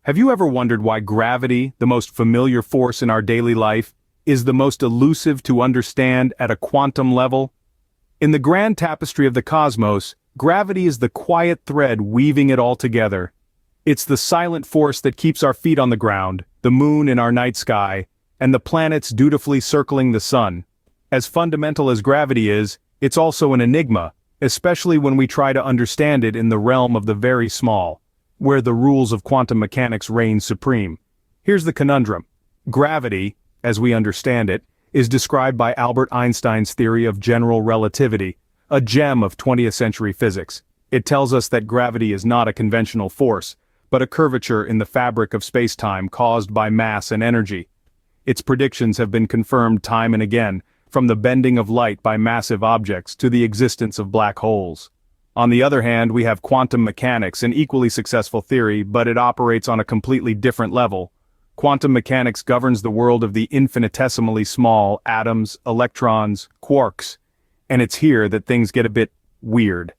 Have you ever wondered why gravity, the most familiar force in our daily life, is the most elusive to understand at a quantum level? In the grand tapestry of the cosmos, gravity is the quiet thread weaving it all together. It's the silent force that keeps our feet on the ground, the moon in our night sky, and the planets dutifully circling the sun. As fundamental as gravity is, it's also an enigma, especially when we try to understand it in the realm of the very small, where the rules of quantum mechanics reign supreme. Here's the conundrum. Gravity, as we understand it, is described by Albert Einstein's theory of general relativity, a gem of 20th century physics. It tells us that gravity is not a conventional force, but a curvature in the fabric of space-time caused by mass and energy. Its predictions have been confirmed time and again, from the bending of light by massive objects to the existence of black holes. On the other hand, we have quantum mechanics, an equally successful theory, but it operates on a completely different level. Quantum mechanics governs the world of the infinitesimally small atoms, electrons, quarks. And it's here that things get a bit weird.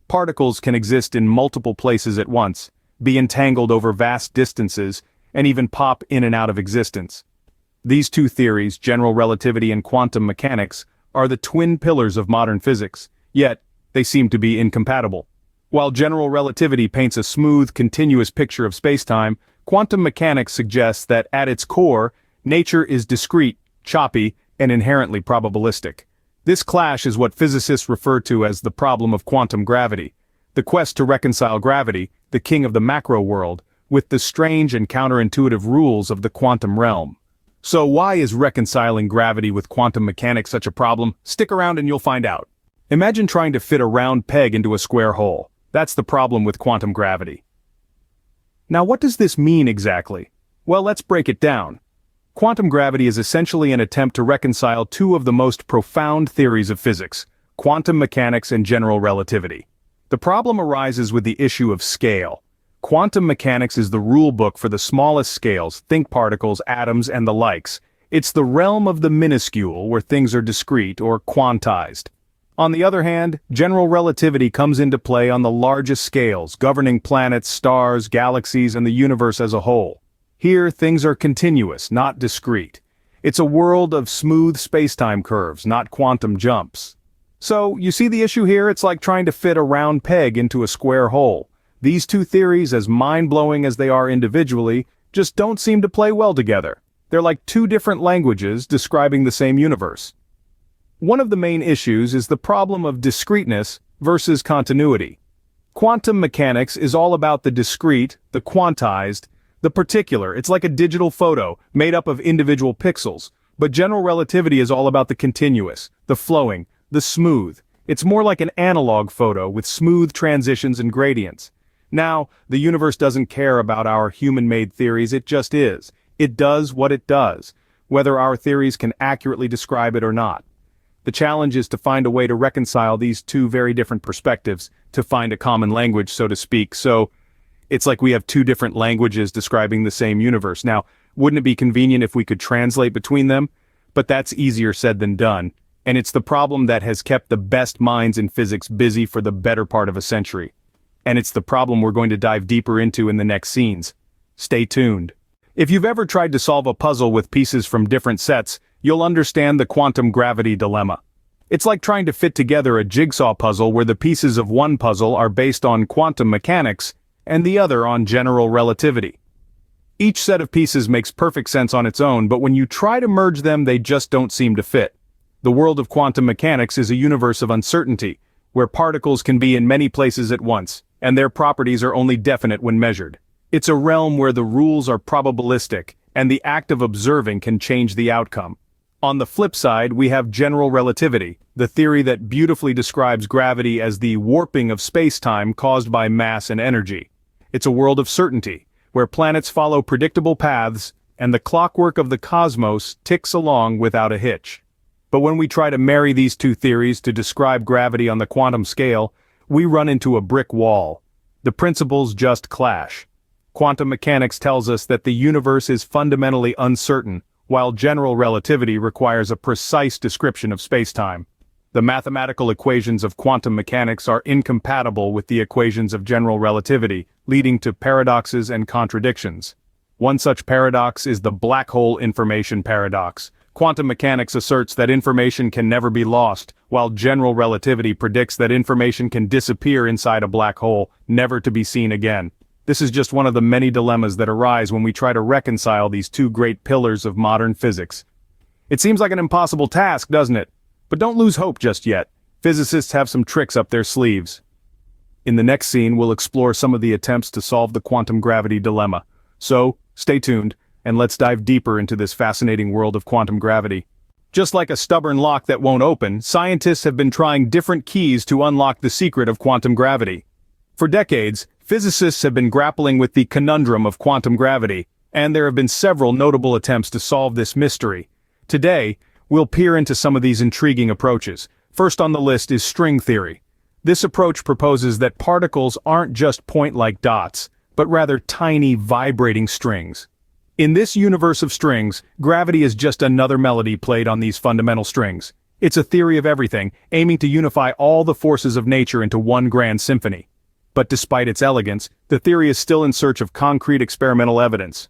Particles can exist in multiple places at once, be entangled over vast distances, and even pop in and out of existence. These two theories, general relativity and quantum mechanics, are the twin pillars of modern physics, yet they seem to be incompatible. While general relativity paints a smooth, continuous picture of spacetime, quantum mechanics suggests that at its core, nature is discrete, choppy, and inherently probabilistic. This clash is what physicists refer to as the problem of quantum gravity, the quest to reconcile gravity, the king of the macro world, with the strange and counterintuitive rules of the quantum realm. So why is reconciling gravity with quantum mechanics such a problem? Stick around and you'll find out. Imagine trying to fit a round peg into a square hole. That's the problem with quantum gravity. Now what does this mean exactly? Well, let's break it down. Quantum gravity is essentially an attempt to reconcile two of the most profound theories of physics, quantum mechanics and general relativity. The problem arises with the issue of scale. Quantum mechanics is the rule book for the smallest scales, think particles, atoms, and the likes. It's the realm of the minuscule where things are discrete or quantized. On the other hand, general relativity comes into play on the largest scales, governing planets, stars, galaxies, and the universe as a whole. Here, things are continuous, not discrete. It's a world of smooth spacetime curves, not quantum jumps. So, you see the issue here? It's like trying to fit a round peg into a square hole. These two theories, as mind-blowing as they are individually, just don't seem to play well together. They're like two different languages describing the same universe. One of the main issues is the problem of discreteness versus continuity. Quantum mechanics is all about the discrete, the quantized, the particular. It's like a digital photo, made up of individual pixels. But general relativity is all about the continuous, the flowing, the smooth. It's more like an analog photo with smooth transitions and gradients. Now, the universe doesn't care about our human-made theories, it just is. It does what it does, whether our theories can accurately describe it or not. The challenge is to find a way to reconcile these two very different perspectives, to find a common language, so to speak. So, it's like we have two different languages describing the same universe. Now, wouldn't it be convenient if we could translate between them? But that's easier said than done. And it's the problem that has kept the best minds in physics busy for the better part of a century. And it's the problem we're going to dive deeper into in the next scenes. Stay tuned. If you've ever tried to solve a puzzle with pieces from different sets, you'll understand the quantum gravity dilemma. It's like trying to fit together a jigsaw puzzle where the pieces of one puzzle are based on quantum mechanics and the other on general relativity. Each set of pieces makes perfect sense on its own, but when you try to merge them, they just don't seem to fit. The world of quantum mechanics is a universe of uncertainty, where particles can be in many places at once, and their properties are only definite when measured. It's a realm where the rules are probabilistic, and the act of observing can change the outcome. On the flip side, we have general relativity, the theory that beautifully describes gravity as the warping of space-time caused by mass and energy. It's a world of certainty, where planets follow predictable paths, and the clockwork of the cosmos ticks along without a hitch. But when we try to marry these two theories to describe gravity on the quantum scale, we run into a brick wall. The principles just clash. Quantum mechanics tells us that the universe is fundamentally uncertain, while general relativity requires a precise description of spacetime. The mathematical equations of quantum mechanics are incompatible with the equations of general relativity, leading to paradoxes and contradictions. One such paradox is the black hole information paradox. Quantum mechanics asserts that information can never be lost, while general relativity predicts that information can disappear inside a black hole, never to be seen again. This is just one of the many dilemmas that arise when we try to reconcile these two great pillars of modern physics. It seems like an impossible task, doesn't it? But don't lose hope just yet. Physicists have some tricks up their sleeves. In the next scene, we'll explore some of the attempts to solve the quantum gravity dilemma. So, stay tuned, and let's dive deeper into this fascinating world of quantum gravity. Just like a stubborn lock that won't open, scientists have been trying different keys to unlock the secret of quantum gravity. For decades, physicists have been grappling with the conundrum of quantum gravity, and there have been several notable attempts to solve this mystery. Today, we'll peer into some of these intriguing approaches. First on the list is string theory. This approach proposes that particles aren't just point-like dots, but rather tiny, vibrating strings. In this universe of strings, gravity is just another melody played on these fundamental strings. It's a theory of everything, aiming to unify all the forces of nature into one grand symphony. But despite its elegance, the theory is still in search of concrete experimental evidence.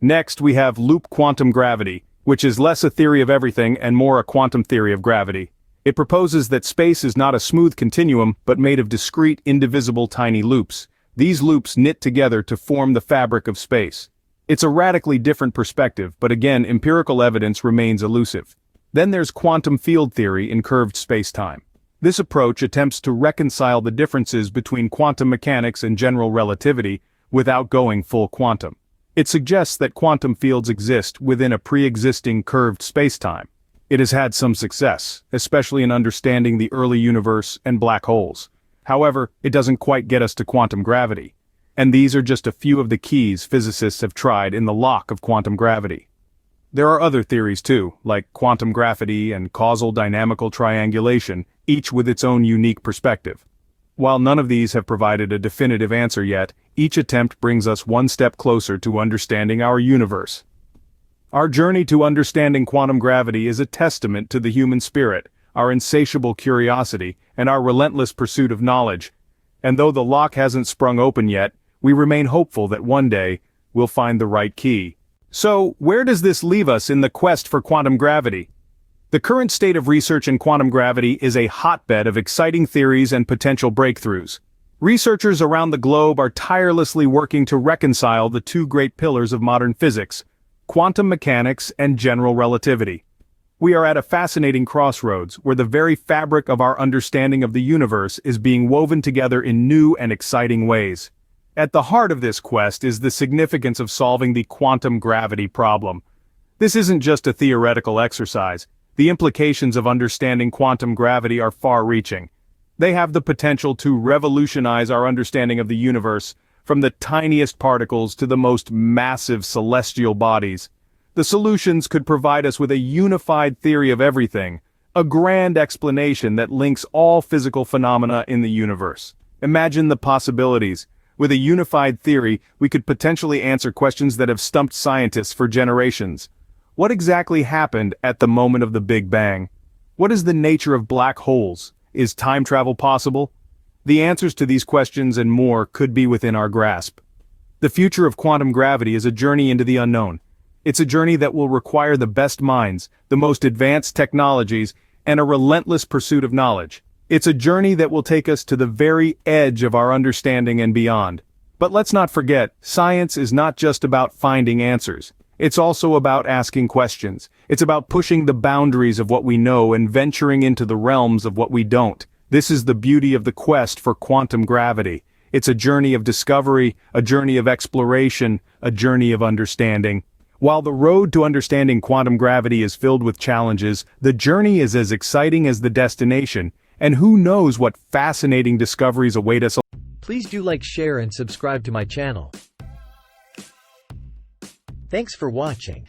Next, we have loop quantum gravity, which is less a theory of everything and more a quantum theory of gravity. It proposes that space is not a smooth continuum, but made of discrete, indivisible tiny loops. These loops knit together to form the fabric of space. It's a radically different perspective, but again, empirical evidence remains elusive. Then there's quantum field theory in curved space-time. This approach attempts to reconcile the differences between quantum mechanics and general relativity without going full quantum. It suggests that quantum fields exist within a pre-existing curved spacetime. It has had some success, especially in understanding the early universe and black holes. However, it doesn't quite get us to quantum gravity. And these are just a few of the keys physicists have tried in the lock of quantum gravity. There are other theories too, like quantum gravity and causal dynamical triangulation, each with its own unique perspective. While none of these have provided a definitive answer yet, each attempt brings us one step closer to understanding our universe. Our journey to understanding quantum gravity is a testament to the human spirit, our insatiable curiosity, and our relentless pursuit of knowledge. And though the lock hasn't sprung open yet, we remain hopeful that one day, we'll find the right key. So, where does this leave us in the quest for quantum gravity? The current state of research in quantum gravity is a hotbed of exciting theories and potential breakthroughs. Researchers around the globe are tirelessly working to reconcile the two great pillars of modern physics, quantum mechanics and general relativity. We are at a fascinating crossroads where the very fabric of our understanding of the universe is being woven together in new and exciting ways. At the heart of this quest is the significance of solving the quantum gravity problem. This isn't just a theoretical exercise. The implications of understanding quantum gravity are far-reaching. They have the potential to revolutionize our understanding of the universe, from the tiniest particles to the most massive celestial bodies. The solutions could provide us with a unified theory of everything, a grand explanation that links all physical phenomena in the universe. Imagine the possibilities. With a unified theory, we could potentially answer questions that have stumped scientists for generations. What exactly happened at the moment of the Big Bang? What is the nature of black holes? Is time travel possible? The answers to these questions and more could be within our grasp. The future of quantum gravity is a journey into the unknown. It's a journey that will require the best minds, the most advanced technologies, and a relentless pursuit of knowledge. It's a journey that will take us to the very edge of our understanding and beyond. But let's not forget, science is not just about finding answers. It's also about asking questions. It's about pushing the boundaries of what we know and venturing into the realms of what we don't. This is the beauty of the quest for quantum gravity. It's a journey of discovery, a journey of exploration, a journey of understanding. While the road to understanding quantum gravity is filled with challenges, the journey is as exciting as the destination, and who knows what fascinating discoveries await us. Please do like, share and subscribe to my channel. Thanks for watching.